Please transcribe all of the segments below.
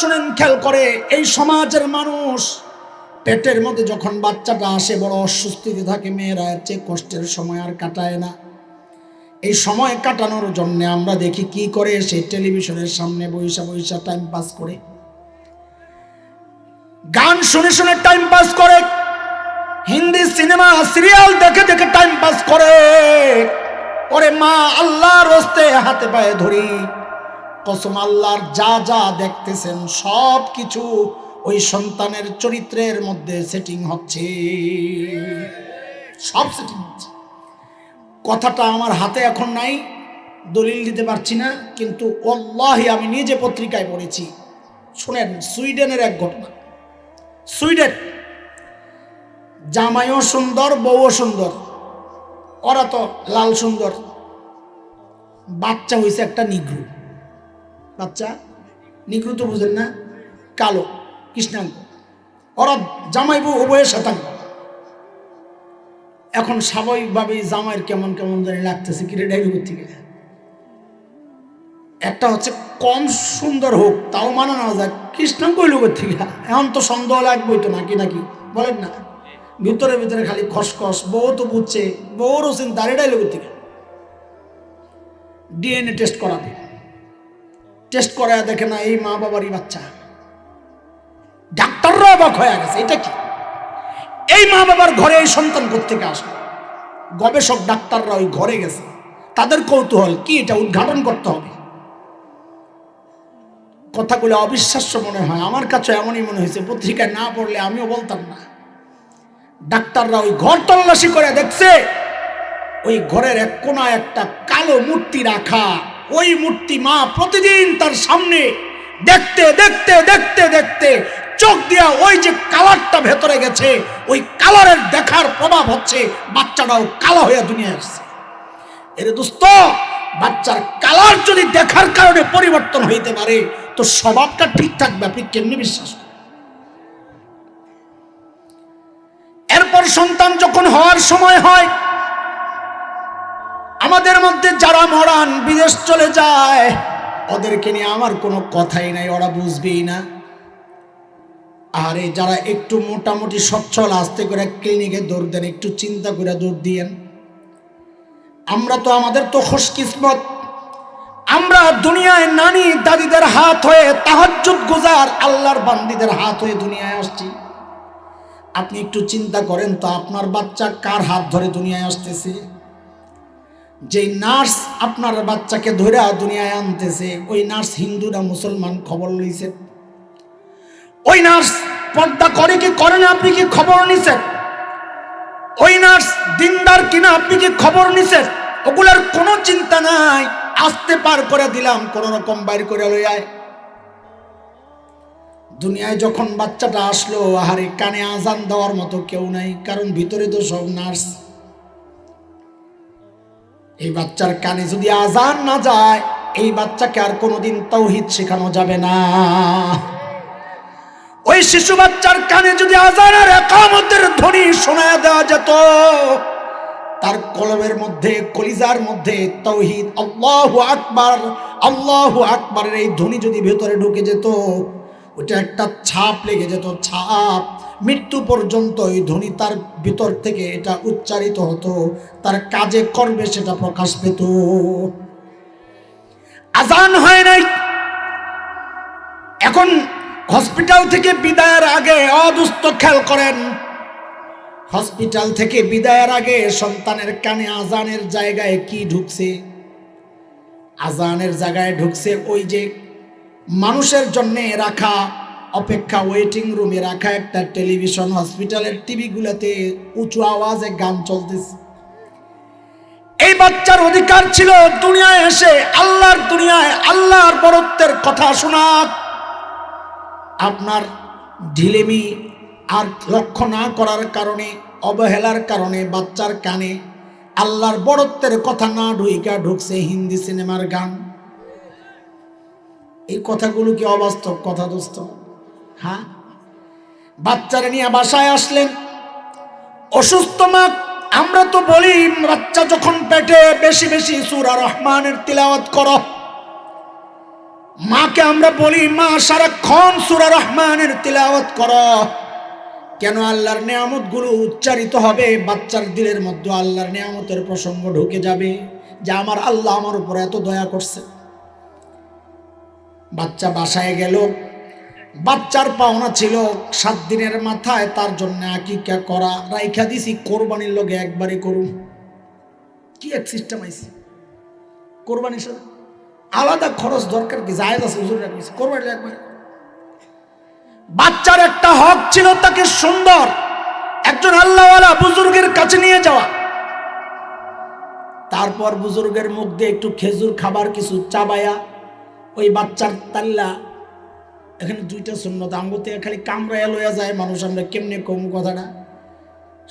শুনেন, খেয়াল করে, এই সমাজের মানুষ পেটের মধ্যে যখন বাচ্চাটা আসে বড় অস্বস্তিতে থাকে, মেয়েরা চেয়ে কষ্টের সময় আর কাটায় না। এই সময় কাটানোর জন্য আমরা দেখি কি করে, সেই টেলিভিশনের সামনে বইসা বইসা টাইম পাস করে, গান শুনে শুনে টাইম পাস করে, হিন্দি সিনেমা সিরিয়াল দেখে দেখে টাইম পাস করে। ওরে মা, আল্লাহর রাস্তে হাতে পায়ে ধরি, কসম আল্লাহর, যা যা দেখতেছেন সব কিছু ওই সন্তানের চরিত্রের মধ্যে সেটিং হচ্ছে, সব সেটিং হচ্ছে। কথাটা আমার হাতে এখন নাই, দলিল দিতে পারছি না, কিন্তু আল্লাহি আমি নিজে পত্রিকায় পড়েছি। শুনেন, সুইডেনের এক ঘটনা। সুইডেন, জামাইও সুন্দর, বউও সুন্দর, ওরা তো লাল সুন্দর, বাচ্চা হয়েছে একটা নিগ্রু বাচ্চা। নিগ্রু তো বুঝেন না, কালো কৃষ্ণাঙ্গ। ওরা জামাই বউ উভয়ের শতাঙ্গ। এখন স্বাভাবিকভাবেই জামাইয়ের কেমন কেমন জানি লাগতেছে, কি রে ডাইলুগের থেকে। একটা হচ্ছে কম সুন্দর হোক তাও মানা না যায়, কৃষ্ণাঙ্গ লোকের থেকে। এখন তো সন্দেহ লাগবেই তো, নাকি নাকি বলেন না? ভিতরে ভিতরে খালি খসখস, বউ তো বুঝছে, বউরও চিন্তা এটাই লোকের থেকে। ডিএনএ টেস্ট করাবে, টেস্ট করায় দেখে না এই মা বাবারই বাচ্চা। ডাক্তাররা অবাক হয়ে গেছে, এটা কি? এই মা বাবার ঘরে এই সন্তান কোত্থেকে আসলো? গবেষক ডাক্তাররা ওই ঘরে গেছে, তাদের কৌতূহল কি, এটা উদ্ঘাটন করতে হবে। কথাগুলো অবিশ্বাস্য মনে হয়, আমার কাছে এমনই মনে হয়েছে, পত্রিকায় না পড়লে আমিও বলতাম না। ডাক্তাররা ওই ঘর তল্লাশি করে দেখছে, ওই ঘরের এক কোনায় একটা কালো মূর্তি রাখা। ওই মূর্তি মা প্রতিদিন তার সামনে দেখতে দেখতে দেখতে দেখতে চোখ দিয়া ওই যে কালারটা ভেতরে গেছে, ওই কালারের দেখার প্রভাব হচ্ছে বাচ্চাটাও কালো হয়ে দুনিয়ায় আসছে। এর দোস্ত, বাচ্চার কালার যদি দেখার কারণে পরিবর্তন হইতে পারে, তো স্বভাবটা ঠিক থাকবে, আপনি কেমনি বিশ্বাস করেন? এরপর সন্তান যখন হওয়ার সময় হয়, আমাদের মধ্যে যারা মরান বিদেশ চলে যায়, ওদেরকে নিয়ে আমার কোনো কথাই নাই, ওরা বুঝবেই না। আরে যারা একটু মোটামুটি সচ্ছল, আস্তে করে ক্লিনিকে দৌড় দেন, একটু চিন্তা করে দৌড় দিয়েন। আমরা তো, আমাদের তো খুশকিসমত, আমরা দুনিয়ায় নানি দাদিদের হাত হয়ে, তাহাজ্জুদ গুজার আল্লাহর বান্দীদের হাত হয়ে দুনিয়ায় আসছি। আপনি একটু চিন্তা করেন তো, আপনার বাচ্চা কার হাত ধরে দুনিয়ায় আসতেছে? যে নার্স আপনার বাচ্চাকে ধরে দুনিয়ায় আনতেছে, ওই নার্স হিন্দু না মুসলমান খবর লইছে? ওই নার্স পর্দা করে কি করে না আপনি কি খবর নিছেন? ওই নার্স দিনদার কিনা আপনি কি খবর নিছেন? ওগুলার কোনো চিন্তা নাই, আস্তে পার করে দিলাম, কোন রকম বাইর করে লই আয়। দুনিয়ায় যখন বাচ্চাটা আসলো, আহারে কানে আজান দেওয়ার মতো কেউ নাই, কারণ ভিতরে তো সব নার্স। এই বাচ্চার কানে যদি আজান না যায়, এই বাচ্চাকে আর কোনোদিন তাওহীদ শেখানো যাবে না। ওই শিশু বাচ্চার কানে যদি আজানের ইকামতের ধ্বনি শোনায় দেওয়া যেত, তার কলবের মধ্যে, কলিজার মধ্যে তাওহীদ, আল্লাহু আকবার, আল্লাহু আকবারের এই ধ্বনি যদি ভেতরে ঢুকে যেত, ওটা একটা ছাপ লেগে যেত, ছাপ। মৃত্যু পর্যন্ত এই ধ্বনি তার ভিতর থেকে এটা উচ্চারিত হতো, তার কাজে কর্মে সেটা প্রকাশ পেত। আজান হয় নাই। এখন হসপিটাল থেকে বিদায়ের আগে, অদুস্ত খেয়াল করেন, হসপিটাল থেকে বিদায়ের আগে সন্তানের কানে আজানের জায়গায় কি ঢুকছে? আজানের জায়গায় ঢুকছে ওই যে মানুষের জন্য রাখা, অপেক্ষা ওয়েটিং রুমে রাখা একটা টেলিভিশন। হসপিটালের টিভিগুলোতে উঁচু আওয়াজে গান চলতেছে। এই বাচ্চার অধিকার ছিল দুনিয়ায় এসে আল্লাহর দুনিয়ায় আল্লাহর বরত্বের কথা শোনা। আপনার ঢিলেমি আর লক্ষ্য না করার কারণে, অবহেলার কারণে বাচ্চার কানে আল্লাহর বরত্বের কথা না ঢুকছে হিন্দি সিনেমার গান। এই কথাগুলো কি অবাস্তব কথা দোস্ত? হ্যাঁ, বাচ্চারা নিয়ে বাসায় আসলেন, অসুস্থ মা। আমরা তো বলি বাচ্চা যখন পেটে, বেশি বেশি সূরা রহমানের তিলাওয়াত করো। মাকে আমরা বলি, মা সারাক্ষণ সূরা রহমানের তিলাওয়াত করো। কেন? আল্লাহর নিয়ামত গুলো উচ্চারিত হবে, বাচ্চার দিলের মধ্যে আল্লাহর নিয়ামতের প্রসঙ্গ ঢুকে যাবে যে আমার আল্লাহ আমার উপর এত দয়া করছে। বাচ্চা বাসায় গেল, বাচ্চার পাওনা ছিল 7 দিনের মাথায়, তার জন্য আকিকা করা রাইখা দিছি, কোরবানির লগে একবারে করুন। কি এক সিস্টেম আইছে কোরবানির সাথে আলাদা খরচ দরকার কি? জায়েজ আছে, হুজুর রাখছে কোরবানি একবারে। বাচ্চার একটা হক ছিল তাকে সুন্দর একজন আল্লাহওয়ালা বুজুর্গের কাছে নিয়ে যাওয়া, তারপর বুজুর্গের মুখ দিয়ে একটু খেজুর খাবার কিছু চাবায়া ওই বাচ্চার তাল্লা। এখানে 2টা সুন্নত, আঙ্গুতে খালি কামড়ায়া লইয়া যায় মানুষ। আমরা কেমনে কম কথাটা,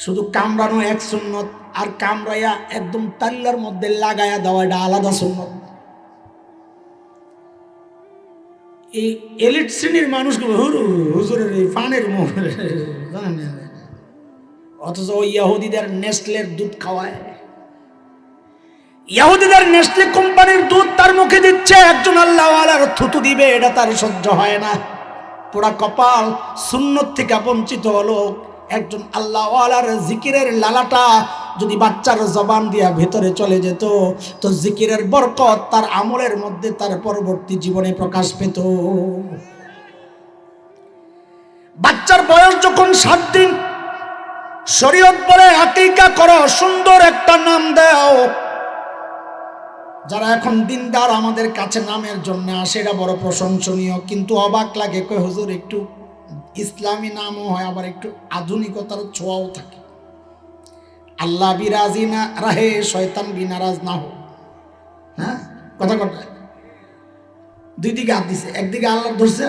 শুধু কামড়ানো এক সুন্নত, আর কামড়াইয়া একদম তাল্লার মধ্যে লাগায়া দেওয়া এটা আলাদা সুন্নত। এই এলিট শ্রেণীর মানুষগুলো হুজুরের এই ফানের মুখ, অথচ ওই ইহুদিদের নেসলের দুধ খাওয়ায়, ইহুদিদের নেসলে কোম্পানির দুধ তার মুখে দিচ্ছে, একজন আল্লাহওয়ালার থুতু দিবে এটা তার সহ্য হয় না। পোড়া কপাল, সুন্নত থেকে বঞ্চিত হলো। একজন আল্লাহওয়ালার জিকিরের লালাটা যদি বাচ্চার জবান দিয়া ভেতরে চলে যেত, তো জিকিরের বরকত তার আমলের মধ্যে তার পরবর্তী জীবনে প্রকাশ পেত। বাচ্চার বয়স যখন 7 দিন, শরীয়ত বলে আকিকা করো, সুন্দর একটা নাম দাও। যারা এখন দিনদার আমাদের কাছে নামের জন্য আসে, এটা বড় প্রশংসনীয়, কিন্তু অবাক লাগে, কই হুজুর একটু ইসলামী নামও হয়, আবার একটু আধুনিকতার ছোঁয়াও থাকে। আল্লাহ বিরাজি না রাহে, শয়তান বিনারাজ না হোক। হ্যাঁ, কথা কথা 2 দিকে হাত দিছে, একদিকে আল্লাহ ধরছে,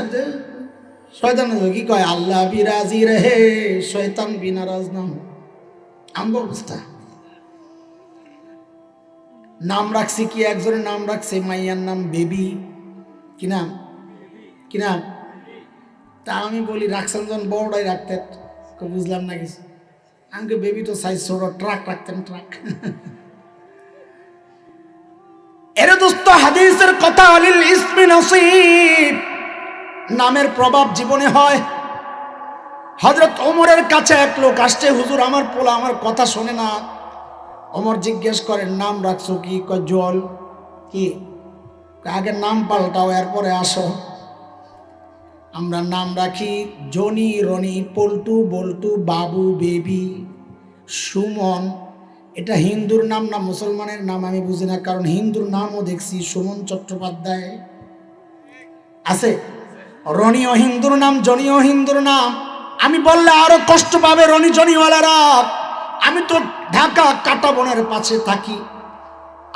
শয়তান কি কয়, আল্লাহ বিরাজি রাহে, শয়তান বিনারাজ না হোক। আমগো অবস্থা। নাম রাখছি কি, একজনের নাম রাখছে মাইয়ার নাম বেবি। কি নাম? কি নাম? তা আমি বলি রাখছেন যখন বড়টাই রাখতেন। বুঝলাম না কিছু। আমাকে বেবি তো সাইজ ছোট, ট্রাক রাখতেন, ট্রাক। এর দোস্ত হাদিসের কথা, আলিল ইসমি নসিব, নামের প্রভাব জীবনে হয়। হযরত ওমরের কাছে এক লোক আসছে, হুজুর আমার পোলা আমার কথা শোনে না। ওমর জিজ্ঞেস করেন, নাম রাখছো কি? কয় জল। কি? আগে নাম পাল্টাও, এরপরে আসো। আমরা নাম রাখি জনি, রনি, পল্টু, বল্টু, বাবু, বেবি, সুমন। এটা হিন্দুর নাম না মুসলমানের নাম আমি বুঝি না, কারণ হিন্দুর নামও দেখছি সুমন চট্টোপাধ্যায় আছে। রনিও হিন্দুর নাম, জনিও হিন্দুর নাম। আমি বললে আরো কষ্ট পাবে রনি জনিওয়ালারা। আমি তো ঢাকা কাটাবনের পাশে থাকি।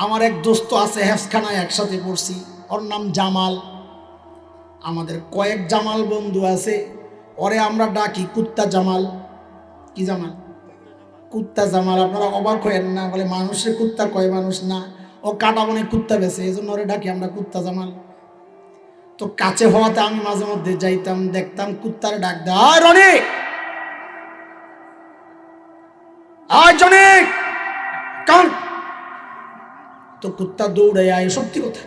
আমার এক দোস্ত আছে, হেফখানায় একসাথে পড়ছি, ওর নাম জামাল। আমাদের কয়েক জামাল বন্ধু আছে, ওরে আমরা ডাকি কুত্তা জামাল। কি জামাল? কুত্তা জামাল। আপনারা অবাক হয়েন না, বলে মানুষের কুত্তা কয়, মানুষ না, ও কাটাবনে কুত্তা বেছে, এই জন্য ওরে ডাকি আমরা কুত্তা জামাল। তো কাছে হওয়াতে আমি মাঝে মধ্যে যাইতাম, দেখতাম কুত্তার ডাক দেয়, আয় রনি, আয় জনি, কান। তো কুত্তা দৌড়ে আয়, সত্যি কথা।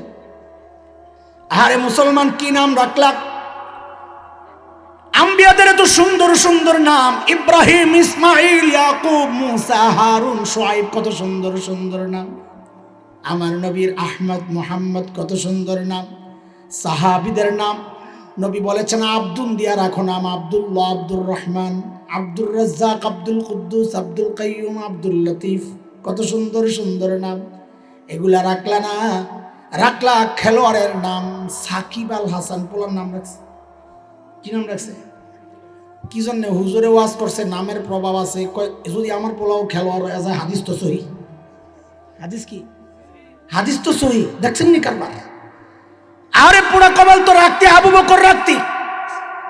আরে মুসলমান কি নাম রাখলাম? আম্বিয়াদের এত সুন্দর সুন্দর নাম, ইব্রাহিম, ইসমাইল, ইয়াকুব, মুসা, হারুন, শুআইব, কত সুন্দর সুন্দর নাম। আমার নবীর আহমদ, মুহাম্মদ, কত সুন্দর নাম। সাহাবীদের নাম নবী বলেছেন আব্দুল দিয়া রাখো নাম, আব্দুল্লাহ, আব্দুর রহমান, আব্দুর রাজ্জাক, আব্দুল কুদ্দুস, আব্দুল কাইয়ুম, আব্দুল লতিফ, কত সুন্দর সুন্দর নাম। এগুলা রাখলা না, রাখলা খেলোয়াড়ের নাম সাকিব আল হাসান, পোলার নাম রাখছে। কি নাম রাখছে? কি জন্য? হুজুরে ওয়াজ করছে, নামের প্রভাব আছে। যদি আমার পোলাও খেলোয়াড় হয়ে যায়, হাদিস তো সহি। হাদিস কি? হাদিস তো সহি। দেখছেন নি কারবার? আরে পুরা কবল তো রাখতে, আবু বকর রাখতি,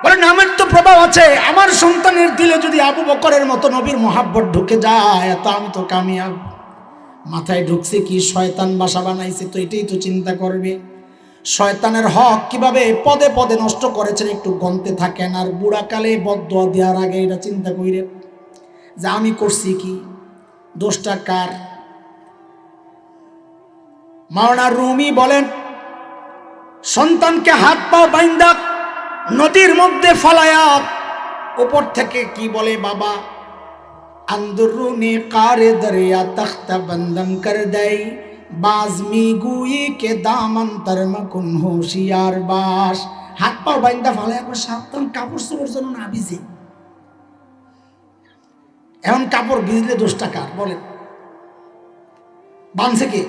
বলে নামের তো প্রভাব আছে। আমার সন্তানের দিলে যদি আবু বকরের মতো নবীর মোহাব্বত ঢুকে যায়, তা আমি তো কামিয়াব। মাথায় ঢুকছে কি, শয়তান বাসা বানাইছে, তো এটাই তো চিন্তা করবে। শয়তানের হক কিভাবে পদে পদে নষ্ট করেছেন একটু গন্তে থাকেন, আর বুড়াকালে বদদোয়া দেওয়ার আগে এটা চিন্তা কইরে যে আমি করছি কি, দোষটা কার। মাওলানা রুমি বলেন, সন্তানকে হাত পা বাইন্দা নদীর মধ্যে ফালায়া উপর থেকে কি বলে, বাবা अंदरूनी कारे दरिया तख्त बंदम कर दे बाजमी गुई के दामन तरमकुन होशियार बास। हाथ पा बांधा फाले একবার সাবধান, কাপড় চোপড় যেন না ভিজে। এখন কাপড় ভিজলে 10 টাকা বলেন, বানছে কে?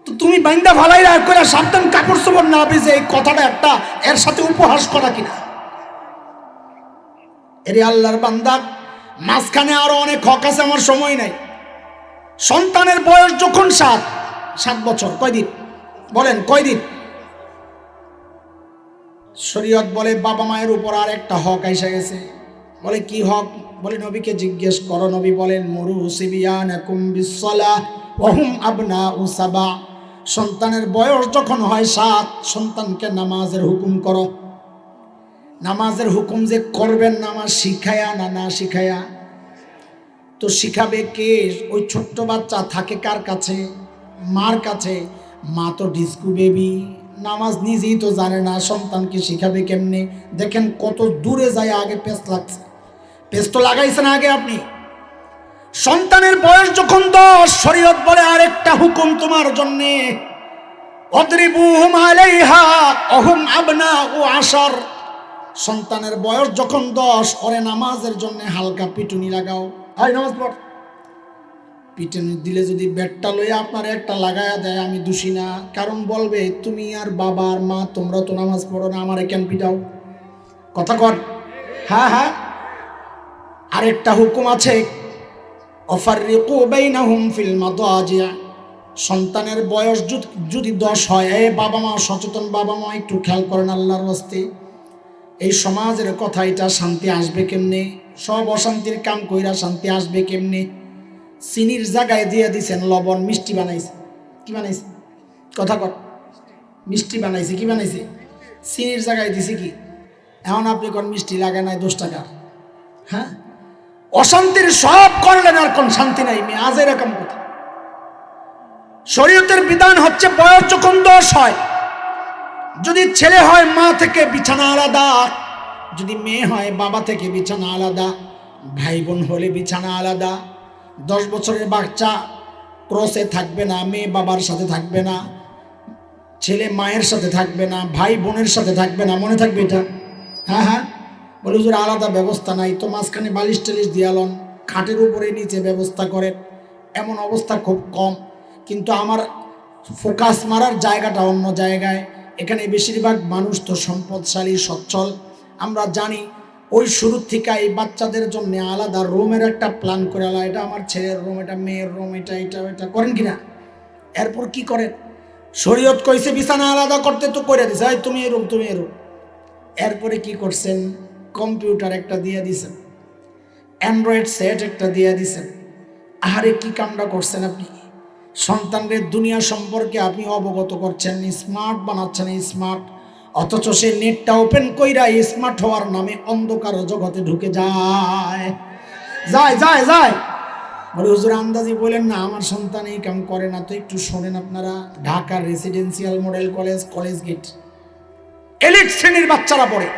তো তুমি বান্দা ফালাই আর করে সাবধান, কাপড় চোপড় না ভিজে, এই কথাটা একটা এর সাথে উপহাস করা কিনা? এরে আল্লাহর বান্দা, মাঝখানে আরো অনেক হক আছে, আমার সময় নাই। সন্তানের বয়স যখন 7 বছর, কয়দিন বলেন, কয়দিন? শরীয়ত বলে বাবা মায়ের উপর আর একটা হক এসে গেছে। বলে কি হক? বলে নবীকে জিজ্ঞেস করো। নবী বলেন মুরু সিবিয়ানাকুম বিসসালাহ ওয়া হুম আবনাউ সাবা। সন্তানের বয়স যখন হয় 7, সন্তানকে নামাজের হুকুম করো। নামাজের হুকুম যে করবেন, নামাজ শিখায়া না শিখায়া? তো শিখাবে কে? ওই ছোট্ট বাচ্চা থাকে কার কাছে? মার কাছে। মা তো ডিস্কু বেবি, নামাজ নিজেই তো জানে না, সন্তানকে শিখাবে কেমনে? দেখেন কত দূরে যায়, আগে পেস্ট লাগছে। পেস্ট তো লাগাইছেন আগে আপনি। সন্তানের বয়স যখন 10, শরীয়ত বলে আরেকটা হুকুম তোমার জন্যে, অদ্রিবুহুম আলাইহা ওহুম আবনাউ 10। সন্তানের বয়স যখন 10, ওরে নামাজের জন্য হালকা পিটুনি লাগাও। হয় নামাজ পড়। পিটুনি দিলে যদি ব্যাটটা লইয়া আপনার একটা লাগায়া দেয়, আমি দোষী না, কারণ বলবে তুমি আর বাবা আর মা তোমরা তো নামাজ পড়ো না, আমারে কেন পিটাও? কথা কর। হ্যাঁ, আরেকটা হুকুম আছে, অফাররিকু বাইনাহুম ফিল মাদাজি'। সন্তানের বয়স যদি 10 হয়, এ বাবা মা সচেতন, বাবা মা একটু খেয়াল করেন আল্লাহর রাস্তে। এই সমাজের কথা, এটা শান্তি আসবে কেমনে? সব অশান্তির কাম কইরা শান্তি আসবে কেমনে? চিনির জায়গায় দিয়ে দিছেন লবণ, মিষ্টি বানাইছে। কি বানাইছে? কথা কর। মিষ্টি বানাইছে। কি বানাইছে? চিনির জায়গায় দিছে কি? এখন আপনি কোন মিষ্টি লাগে নাই 10 টাকা? হ্যাঁ, অশান্তির সব করলেন আর কোন শান্তি নাই। মেয়ে আজ এরকম কথা। শরীয়তের বিধান হচ্ছে বয়স যখন 10 হয়, যদি ছেলে হয় মা থেকে বিছানা আলাদা, যদি মেয়ে হয় বাবা থেকে বিছানা আলাদা, ভাই বোন হলে বিছানা আলাদা। 10 বছরের বাচ্চা ক্রসে থাকবে না, মেয়ে বাবার সাথে থাকবে না, ছেলে মায়ের সাথে থাকবে না, ভাই বোনের সাথে থাকবে না। মনে থাকবে এটা? হ্যাঁ, বলে হুজুর আলাদা ব্যবস্থা নাই তো, মাঝখানে বালিশ টালিশ দিয়ালন, খাটের উপরে নিচে ব্যবস্থা করেন। এমন অবস্থা খুব কম, কিন্তু আমার ফোকাস মারার জায়গাটা অন্য জায়গায়। এখানে বেশিরভাগ মানুষ তো সম্পদশালী, সচ্ছল। আমরা জানি ওই শুরুর থেকে এই বাচ্চাদের জন্য আলাদা রুমের একটা প্ল্যান করে আলা, এটা আমার ছেলের রুম, এটা মেয়ের রুম, এটা করেন কিনা? এরপর কি করেন? শরীয়ত কইছে বিছানা আলাদা করতে, তো করে দিছে, তুমি এই রুম, তুমি এই রুম। এরপরে কি করছেন? কম্পিউটার একটা দিয়ে দিছেন, অ্যান্ড্রয়েড সেট একটা দিয়ে দিছেন। আহারে কি কামটা করছেন আপনি? সন্তানদের দুনিয়া সম্পর্কে আপনি অবগত করছেন, স্মার্ট বানাচ্ছেন, স্মার্ট, অথচ সে নেটটা ওপেন কইরা স্মার্ট হওয়ার নামে অন্ধকার জগতে ঢুকে যায়। বলে হুজুর আন্দাজি বলেন না, আমার সন্তান এই কাম করে না। তো একটু শোনেন আপনারা, ঢাকার residential model college gate, elite শ্রেণীর বাচ্চারা পড়ে।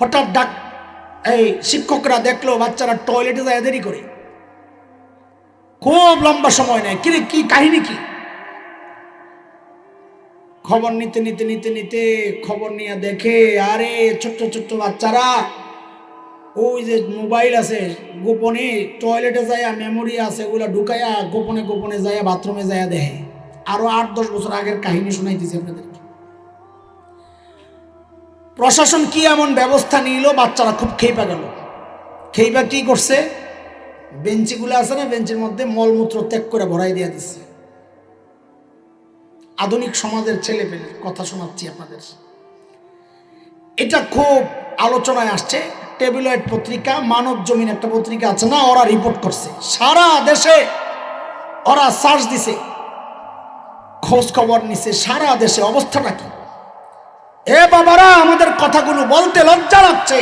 হঠাৎ এই শিক্ষকরা দেখলো বাচ্চারা টয়লেটে যায় দেরি করে, খুব লম্বা সময় নেয়। কি কাহিনী কি? খবর নিতে খবর নিয়ে দেখে, আরে ছোট্ট বাচ্চারা ওই যে মোবাইল আছে, গোপনে টয়লেটে যায়, মেমোরি আছে, ওগুলা ঢুকাইয়া গোপনে যায় বাথরুমে যায় দেখে। আরো 8-10 বছর আগের কাহিনী শোনাইতেছি আপনাদের। প্রশাসন কি এমন ব্যবস্থা নিল, বাচ্চারা খুব খেইপা গেল। খেইপা কি করছে? বেঞ্চিগুলো আছে না, বেঞ্চের মধ্যে মলমূত্র ত্যাগ করে ভরাই দিয়ে দিচ্ছে। আধুনিক সমাজের ছেলে পেলে কথা শোনাচ্ছি আপনাদের। এটা খুব আলোচনায় আসছে। টেবিলয়েড পত্রিকা, মানব জমিন একটা পত্রিকা আছে না, ওরা রিপোর্ট করছে। সারা দেশে ওরা সার্চ দিছে, খোঁজ খবর নিছে, সারা দেশে অবস্থাটা কি। এ বাবারা, আমাদের কথাগুলো বলতে লজ্জা লাগছে,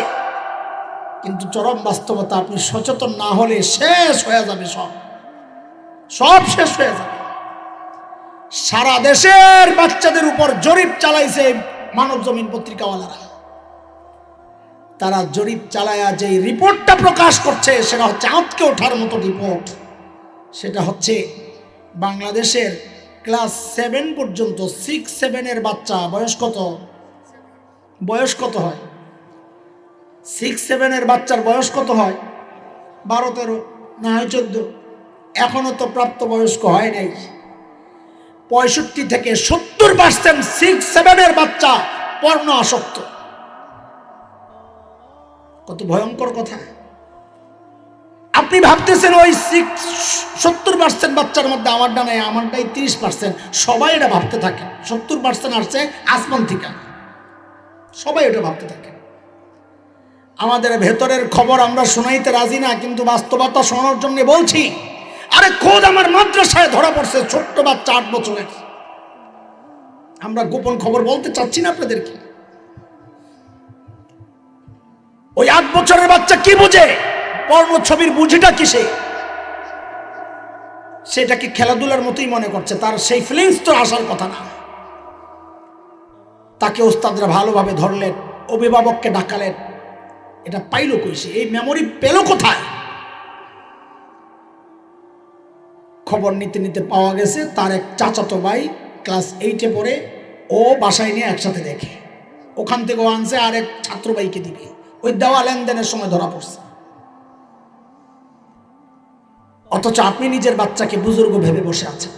কিন্তু চরম বাস্তবতা। আপনি সচেতন না হলে শেষ হয়ে যাবে, সব শেষ হয়ে যাবে। সারা দেশের বাচ্চাদের উপর জরিপ চালাইছে মানব জমিন পত্রিকাওয়ালারা। তারা জরিপ চালায়া যে রিপোর্টটা প্রকাশ করছে সেটা হচ্ছে আঁতকে ওঠার মতো রিপোর্ট। সেটা হচ্ছে বাংলাদেশের ক্লাস 7 পর্যন্ত 6-7 বাচ্চা বয়স কত হয়? 6-7 বাচ্চার বয়স কত হয়? 12-13 না হয় 14। এখনো তো প্রাপ্তবয়স্ক হয় নাই। 65 থেকে 70% 6-7 বাচ্চা পর্ণ আসক্ত। কত ভয়ঙ্কর কথা! আপনি ভাবতেছেন ওই 70% বাচ্চার মধ্যে আমারটা নাই, আমারটাই 30%। সবাই এটা ভাবতে থাকে 70% আসছে আসমান থেকে, সবাই এটা ভাবতে থাকে। আমাদের ভেতরের খবর আমরা শোনাইতে রাজি না, কিন্তু বাস্তবতা শোনার জন্য বলছি। আরে খোদ আমার মাদ্রাসায় ধরা পড়ছে ছোট্ট বাচ্চা 8 বছরের। আমরা গোপন খবর বলতে চাচ্ছি না আপনাদেরকে। ওই 8 বছরের বাচ্চা কি বুঝে? পর্ণ ছবির বুঝিটা কিসে? সেটা কি খেলাধুলার মতোই মনে করছে। তার সেই ফিলিংস তো আসার কথা না। তাকে ওস্তাদরা ভালোভাবে ধরলেন, অভিভাবককে ডাকালেন। এটা পাইলো কইছে, এই মেমোরি পেল কোথায়? খবর নিতে নিতে পাওয়া গেছে তার এক চাচাতো ভাই ক্লাস 8-এ পড়ে, ও বাসায় নিয়ে একসাথে দেখে। ওখান থেকে ও আনছে আর এক ছাত্র ভাইকে দিবে। ওই দেওয়া লেনদেনের সময় ধরা পড়ছে। অথচ আপনি নিজের বাচ্চাকে বুজুর্গ ভেবে বসে আছেন।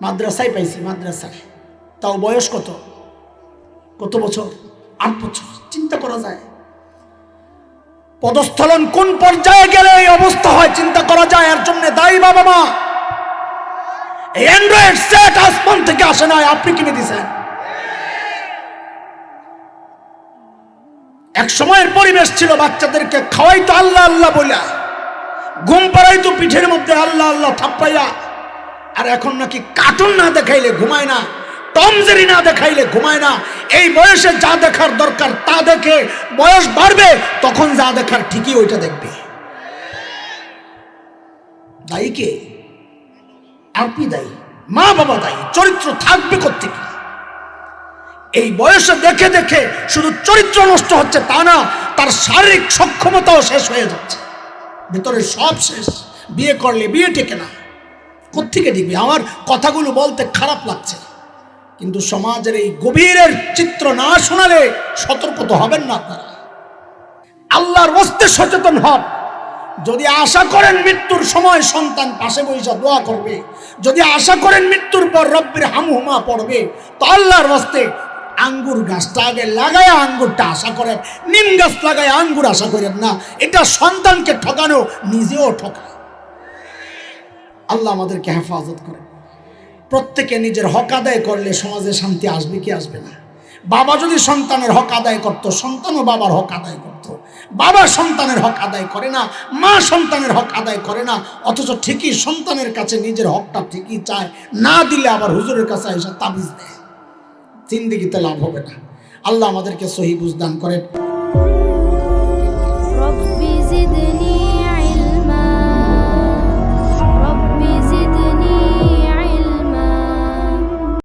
মাদ্রাসায় পাইছি, মাদ্রাসায়, তাও বয়স কত বছর? 8 বছর। চিন্তা করা যায় পদস্থলন কোন পর্যায়ে গেলে এই অবস্থা হয়, চিন্তা করা যায়। এর জন্য দায়ী বাবা মা। এই অ্যান্ড্রয়েড সেট আসমান থেকে আসে নাই, আপনি কিনে দিয়েছেন। এক সময়ের পরিবেশ ছিল বাচ্চাদেরকে খাওয়াইতো আল্লাহ আল্লাহ বইলা, ঘুম পাড়াইতো পিঠের মধ্যে আল্লাহ আল্লাহ থাপ্পাইয়া। আর এখন নাকি কার্টুন না দেখাইলে ঘুমায় না, টম জেরি না দেখাইলে ঘুমায় না। এই বয়সে যা দেখার দরকার তা দেখে, বয়স বাড়বে তখন যা দেখার ঠিকই ওইটা দেখবে। দায়ী কে? আপনি দায়ী, মা বাবা দায়ী। চরিত্র থাকবে কোত্থেকে? এই বয়সে দেখে দেখে শুধু চরিত্র নষ্ট হচ্ছে তা না, তার শারীরিক সক্ষমতাও শেষ হয়ে যাচ্ছে। ভেতরে সব শেষ। বিয়ে করলে বিয়ে টেকে না, কোত্থেকে টিকবে? আমার কথাগুলো বলতে খারাপ লাগছে, কিন্তু সমাজের এই গভীরের চিত্র না শোনালে সতর্ক তো হবেন না আপনারা। আল্লাহর ওয়াস্তে সচেতন হন। যদি আশা করেন মৃত্যুর সময় সন্তান পাশে বসে দোয়া করবে, যদি আশা করেন মৃত্যুর পর রব্বির হামহুমা পড়বে, তো আল্লাহর ওয়াস্তে আঙ্গুর গাছটা আগে লাগায় আঙ্গুরটা আশা করেন। নিম গাছ লাগায় আঙ্গুর আশা করেন না। এটা সন্তানকে ঠকানো, নিজেও ঠকায়। আল্লাহ আমাদেরকে হেফাজত করেন। প্রত্যেকে নিজের হক আদায় করলে সমাজে শান্তি আসবে কি আসবে না? বাবা যদি সন্তানের হক আদায় করত, সন্তানও বাবার হক আদায় করত। বাবা সন্তানের হক আদায় করে না, মা সন্তানের হক আদায় করে না, অথচ ঠিকই সন্তানের কাছে নিজের হকটা ঠিকই চায়। না দিলে আবার হুজুরের কাছে এসে তাবিজ দেয়। জিন্দেগিতে লাভ হবে না। আল্লাহ আমাদেরকে সহি বুঝ দান করেন।